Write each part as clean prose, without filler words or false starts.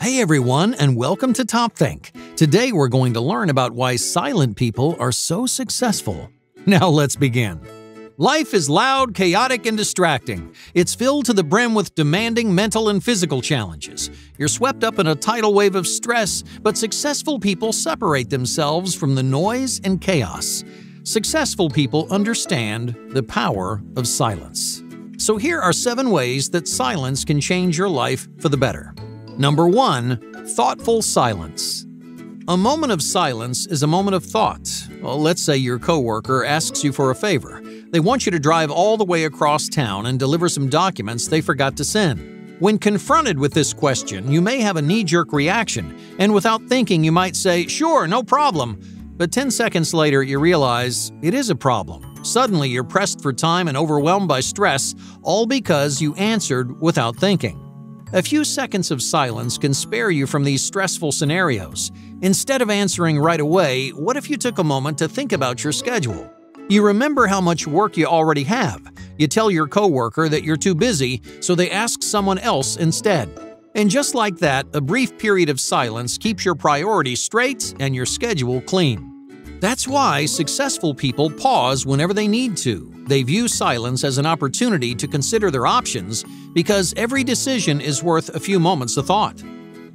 Hey everyone, and welcome to Top Think. Today we're going to learn about why silent people are so successful. Now let's begin. Life is loud, chaotic, and distracting. It's filled to the brim with demanding mental and physical challenges. You're swept up in a tidal wave of stress, but successful people separate themselves from the noise and chaos. Successful people understand the power of silence. So here are 7 ways that silence can change your life for the better. Number 1. Thoughtful silence. A moment of silence is a moment of thought. Well, let's say your coworker asks you for a favor. They want you to drive all the way across town and deliver some documents they forgot to send. When confronted with this question, you may have a knee-jerk reaction, and without thinking you might say, "Sure, no problem." But 10 seconds later, you realize it is a problem. Suddenly, you're pressed for time and overwhelmed by stress, all because you answered without thinking. A few seconds of silence can spare you from these stressful scenarios. Instead of answering right away, what if you took a moment to think about your schedule? You remember how much work you already have. You tell your coworker that you're too busy, so they ask someone else instead. And just like that, a brief period of silence keeps your priorities straight and your schedule clean. That's why successful people pause whenever they need to. They view silence as an opportunity to consider their options because every decision is worth a few moments of thought.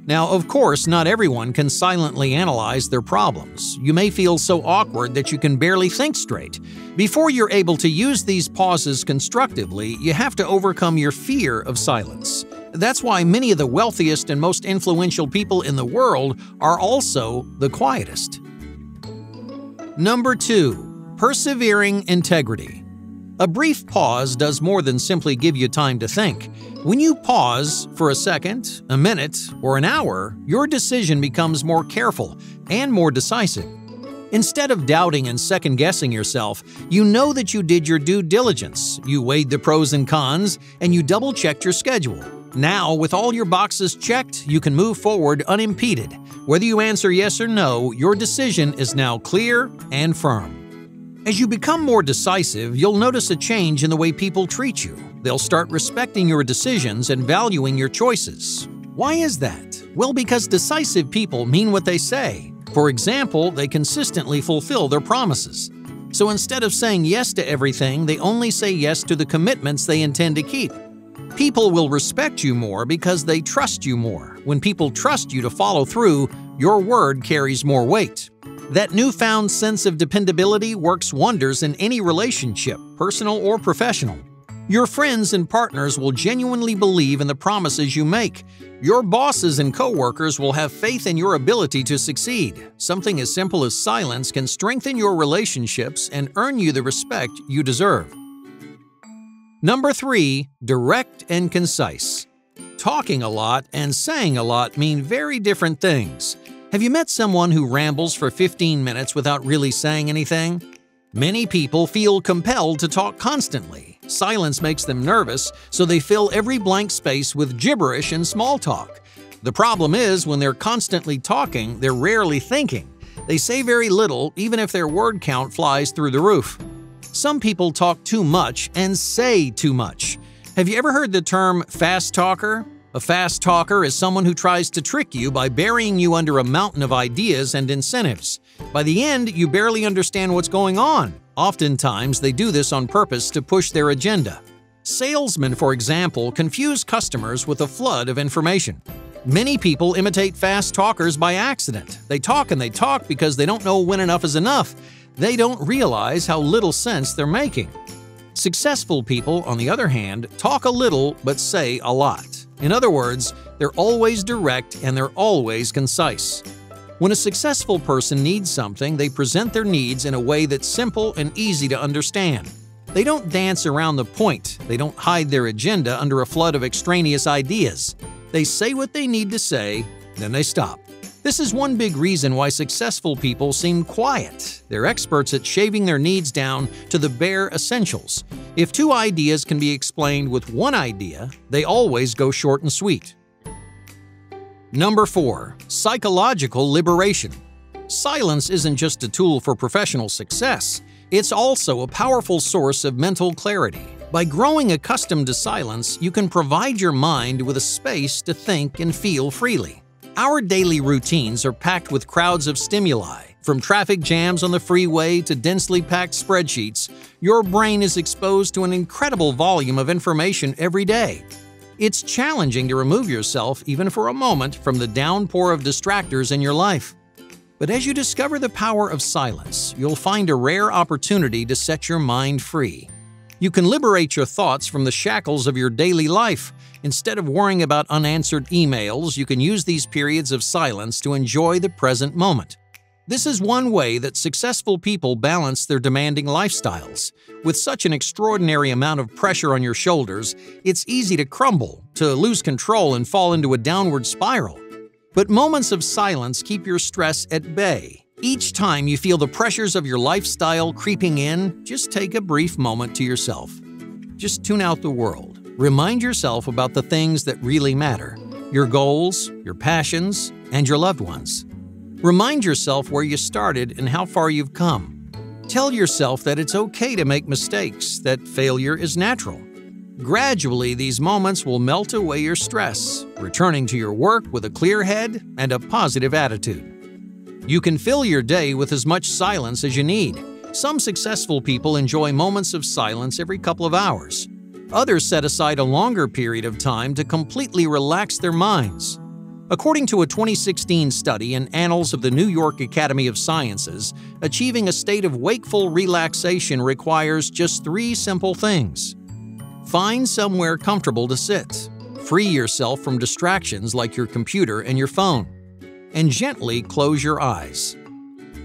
Now, of course, not everyone can silently analyze their problems. You may feel so awkward that you can barely think straight. Before you're able to use these pauses constructively, you have to overcome your fear of silence. That's why many of the wealthiest and most influential people in the world are also the quietest. Number 2. Persevering integrity. A brief pause does more than simply give you time to think. When you pause for a second, a minute, or an hour, your decision becomes more careful and more decisive. Instead of doubting and second-guessing yourself, you know that you did your due diligence, you weighed the pros and cons, and you double-checked your schedule. Now, with all your boxes checked, you can move forward unimpeded. Whether you answer yes or no, your decision is now clear and firm. As you become more decisive, you'll notice a change in the way people treat you. They'll start respecting your decisions and valuing your choices. Why is that? Well, because decisive people mean what they say. For example, they consistently fulfill their promises. So instead of saying yes to everything, they only say yes to the commitments they intend to keep. People will respect you more because they trust you more. When people trust you to follow through, your word carries more weight. That newfound sense of dependability works wonders in any relationship, personal or professional. Your friends and partners will genuinely believe in the promises you make. Your bosses and coworkers will have faith in your ability to succeed. Something as simple as silence can strengthen your relationships and earn you the respect you deserve. Number 3. Direct and concise. Talking a lot and saying a lot mean very different things. Have you met someone who rambles for 15 minutes without really saying anything? Many people feel compelled to talk constantly. Silence makes them nervous, so they fill every blank space with gibberish and small talk. The problem is, when they're constantly talking, they're rarely thinking. They say very little, even if their word count flies through the roof. Some people talk too much and say too much. Have you ever heard the term fast talker? A fast talker is someone who tries to trick you by burying you under a mountain of ideas and incentives. By the end, you barely understand what's going on. Oftentimes, they do this on purpose to push their agenda. Salesmen, for example, confuse customers with a flood of information. Many people imitate fast talkers by accident. They talk and they talk because they don't know when enough is enough. They don't realize how little sense they're making. Successful people, on the other hand, talk a little but say a lot. In other words, they're always direct and they're always concise. When a successful person needs something, they present their needs in a way that's simple and easy to understand. They don't dance around the point. They don't hide their agenda under a flood of extraneous ideas. They say what they need to say, then they stop. This is one big reason why successful people seem quiet. They're experts at shaving their needs down to the bare essentials. If 2 ideas can be explained with 1 idea, they always go short and sweet. Number 4. Psychological liberation. Silence isn't just a tool for professional success. It's also a powerful source of mental clarity. By growing accustomed to silence, you can provide your mind with a space to think and feel freely. Our daily routines are packed with crowds of stimuli. From traffic jams on the freeway to densely packed spreadsheets, your brain is exposed to an incredible volume of information every day. It's challenging to remove yourself, even for a moment, from the downpour of distractors in your life. But as you discover the power of silence, you'll find a rare opportunity to set your mind free. You can liberate your thoughts from the shackles of your daily life. Instead of worrying about unanswered emails, you can use these periods of silence to enjoy the present moment. This is one way that successful people balance their demanding lifestyles. With such an extraordinary amount of pressure on your shoulders, it's easy to crumble, to lose control and fall into a downward spiral. But moments of silence keep your stress at bay. Each time you feel the pressures of your lifestyle creeping in, just take a brief moment to yourself. Just tune out the world. Remind yourself about the things that really matter: your goals, your passions, and your loved ones. Remind yourself where you started and how far you've come. Tell yourself that it's okay to make mistakes, that failure is natural. Gradually, these moments will melt away your stress, returning to your work with a clear head and a positive attitude. You can fill your day with as much silence as you need. Some successful people enjoy moments of silence every couple of hours. Others set aside a longer period of time to completely relax their minds. According to a 2016 study in Annals of the New York Academy of Sciences, achieving a state of wakeful relaxation requires just 3 simple things. Find somewhere comfortable to sit. Free yourself from distractions like your computer and your phone. And gently close your eyes.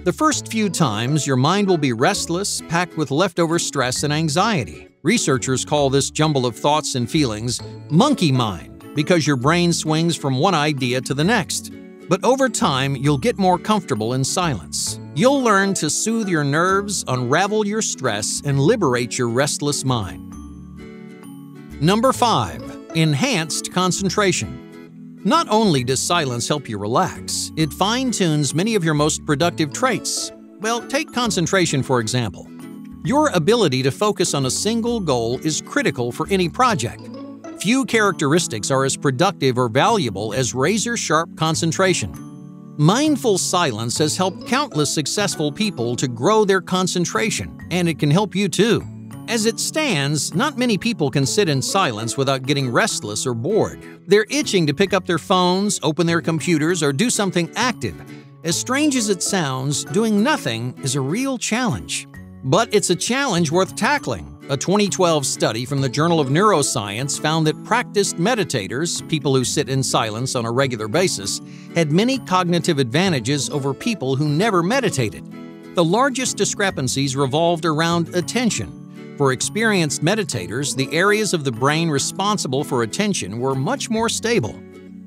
The first few times, your mind will be restless, packed with leftover stress and anxiety. Researchers call this jumble of thoughts and feelings monkey mind, because your brain swings from one idea to the next. But over time, you'll get more comfortable in silence. You'll learn to soothe your nerves, unravel your stress, and liberate your restless mind. Number 5. Enhanced concentration. Not only does silence help you relax, it fine-tunes many of your most productive traits. Well, take concentration for example. Your ability to focus on a single goal is critical for any project. Few characteristics are as productive or valuable as razor-sharp concentration. Mindful silence has helped countless successful people to grow their concentration, and it can help you too. As it stands, not many people can sit in silence without getting restless or bored. They're itching to pick up their phones, open their computers, or do something active. As strange as it sounds, doing nothing is a real challenge. But it's a challenge worth tackling. A 2012 study from the Journal of Neuroscience found that practiced meditators, people who sit in silence on a regular basis, had many cognitive advantages over people who never meditated. The largest discrepancies revolved around attention. For experienced meditators, the areas of the brain responsible for attention were much more stable.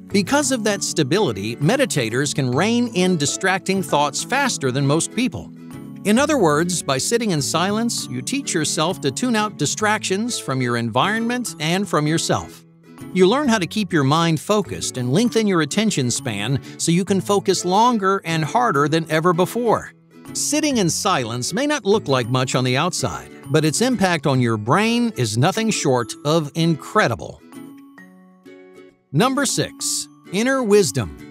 Because of that stability, meditators can rein in distracting thoughts faster than most people. In other words, by sitting in silence, you teach yourself to tune out distractions from your environment and from yourself. You learn how to keep your mind focused and lengthen your attention span so you can focus longer and harder than ever before. Sitting in silence may not look like much on the outside, but its impact on your brain is nothing short of incredible. Number 6. Inner wisdom.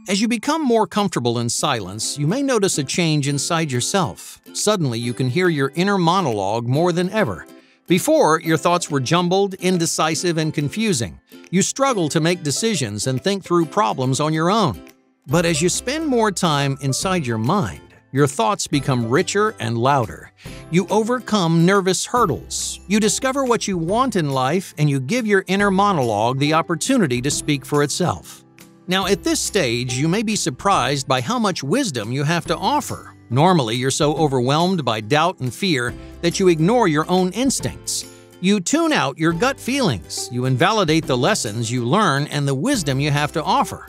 As you become more comfortable in silence, you may notice a change inside yourself. Suddenly, you can hear your inner monologue more than ever. Before, your thoughts were jumbled, indecisive, and confusing. You struggled to make decisions and think through problems on your own. But as you spend more time inside your mind, your thoughts become richer and louder. You overcome nervous hurdles. You discover what you want in life, and you give your inner monologue the opportunity to speak for itself. Now, at this stage, you may be surprised by how much wisdom you have to offer. Normally, you're so overwhelmed by doubt and fear that you ignore your own instincts. You tune out your gut feelings. You invalidate the lessons you learn and the wisdom you have to offer.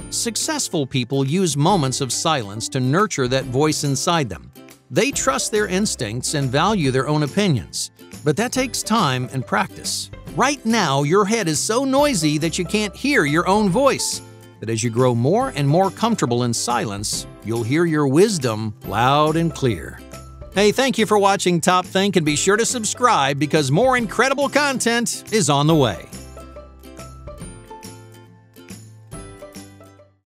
Successful people use moments of silence to nurture that voice inside them. They trust their instincts and value their own opinions. But that takes time and practice. Right now, your head is so noisy that you can't hear your own voice. But as you grow more and more comfortable in silence, you'll hear your wisdom loud and clear. Hey, thank you for watching Top Think, and be sure to subscribe because more incredible content is on the way.